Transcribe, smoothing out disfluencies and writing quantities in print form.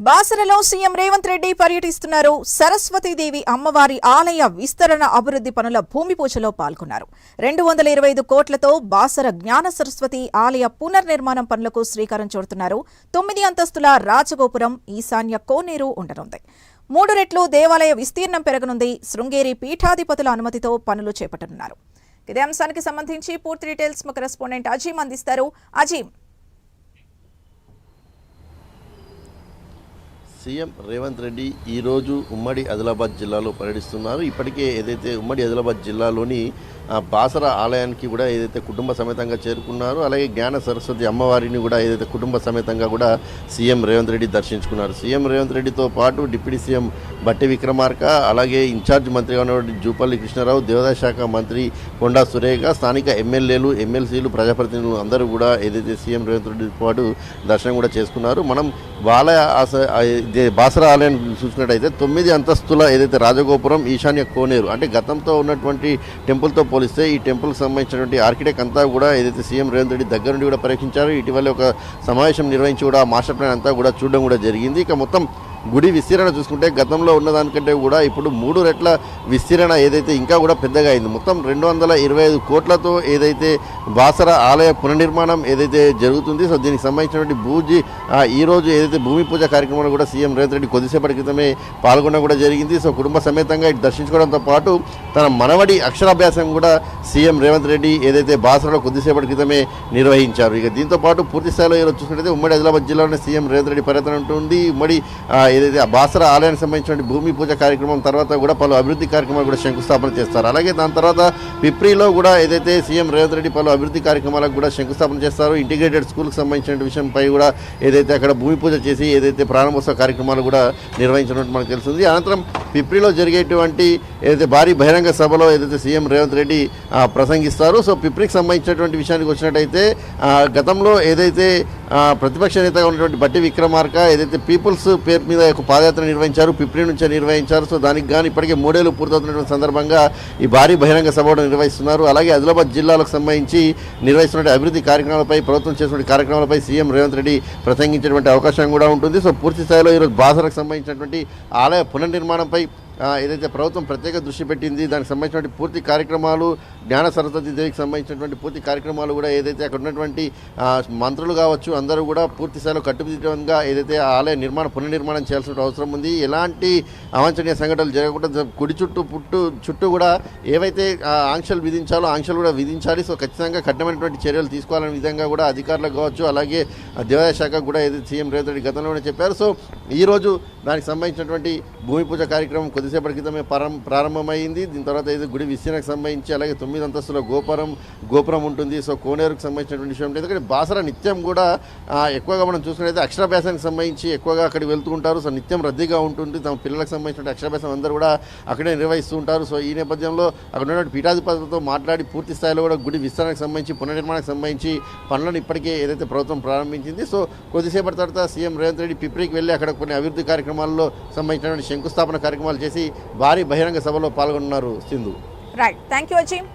బాసరలో CM Revanth Reddy పర్యటిస్తున్నారు. సరస్వతీదేవి అమ్మవారి ఆలయ విస్తరణ అభివృద్ధి పనుల భూమి పూజలో పాల్గొన్నారు. 225 కోట్లతో బాసర జ్ఞాన సరస్వతి ఆలయ పునర్నిర్మాణం పనులకు శ్రీకారం చుడుతున్నారు. 9 అంతస్తుల రాజగోపురం, ఈశాన్య కోనేరు ఉండనుంది. 3 రెట్లు దేవాలయ విస్తీర్ణం పెరగనుంది. శృంగేరి పీఠాధిపతుల అనుమతితో పనులు చేపట్టనున్నారు. ఇదే అంశానికి సంబంధించి పూర్తి డీటెయిల్స్ మా కరెస్పాండెంట్ అజీమ్ అందిస్తారు. అజీమ్, సీఎం రేవంత్ రెడ్డి ఈరోజు ఉమ్మడి ఆదిలాబాద్ జిల్లాలో పర్యటిస్తున్నారు. ఇప్పటికే ఏదైతే ఉమ్మడి ఆదిలాబాద్ జిల్లాలోని బాసర ఆలయానికి కూడా ఏదైతే కుటుంబ సమేతంగా చేరుకున్నారు, అలాగే జ్ఞాన సరస్వతి అమ్మవారిని కూడా ఏదైతే కుటుంబ సమేతంగా కూడా సీఎం రేవంత్ రెడ్డి దర్శించుకున్నారు. సీఎం రేవంత్ రెడ్డితో పాటు డిప్యూటీ సీఎం బట్టి విక్రమార్క, అలాగే ఇన్ఛార్జ్ మంత్రిగా ఉన్నటువంటి జూపల్లి కృష్ణారావు, దేవాదాయ శాఖ మంత్రి కొండా సురేఖ, స్థానిక ఎమ్మెల్యేలు, ఎమ్మెల్సీలు, ప్రజాప్రతినిధులు అందరూ కూడా ఏదైతే సీఎం రేవంత్ రెడ్డితో పాటు దర్శనం కూడా చేసుకున్నారు. మనం బాసర ఆలయాన్ని చూసుకున్నట్టయితే 9 అంతస్తుల ఏదైతే రాజగోపురం, ఈశాన్య కోనేరు, అంటే గతంతో ఉన్నటువంటి టెంపుల్తో పోలిస్తే ఈ టెంపుల్కి సంబంధించినటువంటి ఆర్కిటెక్ట్ అంతా కూడా ఏదైతే సీఎం రేవంత్ రెడ్డి దగ్గర నుండి కూడా పరీక్షించారు. ఇటీవల ఒక సమావేశం నిర్వహించి కూడా మాస్టర్ ప్లాన్ అంతా కూడా చూడడం కూడా జరిగింది. ఇక మొత్తం గుడి విస్తీరణ చూసుకుంటే గతంలో ఉన్నదానికంటే కూడా ఇప్పుడు 3 రెట్ల విస్తీరణ ఏదైతే ఇంకా కూడా పెద్దగా అయింది. మొత్తం 225 కోట్లతో ఏదైతే బాసర ఆలయ పునర్నిర్మాణం ఏదైతే జరుగుతుంది. సో దీనికి సంబంధించినటువంటి ఈరోజు ఏదైతే భూమి పూజ కార్యక్రమంలో కూడా సీఎం రేవంత్ రెడ్డి కొద్దిసేపటి క్రితమే పాల్గొనడం కూడా జరిగింది. సో కుటుంబ సమేతంగా ఇటు దర్శించుకోవడంతో పాటు తన మనవడి అక్షరాభ్యాసం కూడా సీఎం రేవంత్ రెడ్డి ఏదైతే బాసరలో కొద్దిసేపటి క్రితమే నిర్వహించారు. ఇక దీంతో పాటు పూర్తి స్థాయిలో ఈరోజు చూసుకుంటే ఉమ్మడి ఆదిలాబాద్ జిల్లాలోనే సీఎం రేవంత్ రెడ్డి పర్యటన ఉంటుంది. ఉమ్మడి ఏదైతే ఆ బాసర ఆలయానికి సంబంధించిన భూమి పూజ కార్యక్రమం తర్వాత కూడా పలు అభివృద్ధి కార్యక్రమాలు కూడా శంకుస్థాపన చేస్తారు. అలాగే దాని తర్వాత పిప్రిలో కూడా ఏదైతే సీఎం రేవంత్ రెడ్డి పలు అభివృద్ధి కార్యక్రమాలకు కూడా శంకుస్థాపన చేస్తారు. ఇంటిగ్రేటెడ్ స్కూల్కి సంబంధించిన విషయంపై కూడా ఏదైతే అక్కడ భూమి పూజ చేసి ఏదైతే ప్రారంభోత్సవ కార్యక్రమాలు కూడా నిర్వహించినట్టు మనకు తెలుస్తుంది. అనంతరం పిప్రిలో జరిగేటువంటి ఏదైతే భారీ బహిరంగ సభలో ఏదైతే సీఎం రేవంత్ రెడ్డి ప్రసంగిస్తారు. సో పిప్రికి సంబంధించినటువంటి విషయానికి వచ్చినట్టయితే గతంలో ఏదైతే ప్రతిపక్ష నేతగా ఉన్నటువంటి బట్టి విక్రమార్క ఏదైతే పీపుల్స్ పేరు మీద ఒక పాదయాత్ర నిర్వహించారు, పిప్రి నుంచే నిర్వహించారు. సో దానికి కానీ ఇప్పటికే 3 ఏళ్ళు పూర్తవుతున్నటువంటి సందర్భంగా ఈ భారీ బహిరంగ సభ నిర్వహిస్తున్నారు. అలాగే ఆదిలాబాద్ జిల్లాలకు సంబంధించి నిర్వహిస్తున్న అభివృద్ధి కార్యక్రమాలపై, ప్రభుత్వం చేస్తున్న కార్యక్రమాలపై సీఎం రేవంత్ రెడ్డి ప్రసంగించేటువంటి అవకాశం కూడా ఉంటుంది. సో పూర్తి స్థాయిలో ఈరోజు బాసరకు సంబంధించినటువంటి ఆలయ పునర్నిర్మాణంపై ఏదైతే ప్రభుత్వం ప్రత్యేక దృష్టి పెట్టింది, దానికి సంబంధించినటువంటి పూర్తి కార్యక్రమాలు, జ్ఞాన సరస్వతి దేవికి సంబంధించినటువంటి పూర్తి కార్యక్రమాలు కూడా ఏదైతే అక్కడ ఉన్నటువంటి మంత్రులు కావచ్చు అందరూ కూడా పూర్తి స్థాయిలో కట్టుదిట్టంగా ఏదైతే ఆలయ పునర్నిర్మాణం చేయాల్సిన అవసరం ఉంది. ఎలాంటి అవాంఛనీయ సంఘటనలు జరగకుండా కుడి చుట్టూ కూడా ఏవైతే ఆంక్షలు విధించాలో ఆంక్షలు కూడా విధించాలి. సో ఖచ్చితంగా కఠినమైనటువంటి చర్యలు తీసుకోవాలనే విధంగా కూడా అధికారులకు కావచ్చు, అలాగే దేవాదాయ శాఖకు కూడా ఏదైతే సీఎం రేవంత్ రెడ్డి గతంలోనే చెప్పారు. సో ఈరోజు దానికి సంబంధించినటువంటి భూమి పూజ కార్యక్రమం కొద్దిసేపటి క్రితమే ప్రారంభమైంది. దీని తర్వాత ఏదో గుడి విస్తీర్ణకు సంబంధించి అలాగే 9 అంతస్తుల గోపురం ఉంటుంది. సో కోనేరుకు సంబంధించినటువంటి విషయం ఎందుకంటే బాసర నిత్యం కూడా ఎక్కువగా మనం చూసుకున్నట్లయితే అక్షరాభ్యాసానికి సంబంధించి ఎక్కువగా అక్కడికి వెళ్తూ ఉంటారు. సో నిత్యం రద్దీగా ఉంటుంది. తమ పిల్లలకు సంబంధించిన అక్షరాభ్యాసం అందరూ కూడా అక్కడే నిర్వహిస్తూ ఉంటారు. సో ఈ నేపథ్యంలో అక్కడ ఉన్నటువంటి పీఠాధిపతులతో మాట్లాడి పూర్తి స్థాయిలో కూడా గుడి విస్తరణకు సంబంధించి పునర్నిర్మాణానికి సంబంధించి పనులను ఇప్పటికే ఏదైతే ప్రభుత్వం ప్రారంభించింది. సో కొద్దిసేపటి తర్వాత సీఎం రేవంత్ రెడ్డి పిప్రికి వెళ్ళి అక్కడ కొన్ని అభివృద్ధి కార్యక్రమాల్లో సంబంధించినటువంటి శంకుస్థాపన కార్యక్రమాలు చేసి భారీ బహిరంగ సభలో పాల్గొన్నారు. Sindhu. Right, thank you Azeem.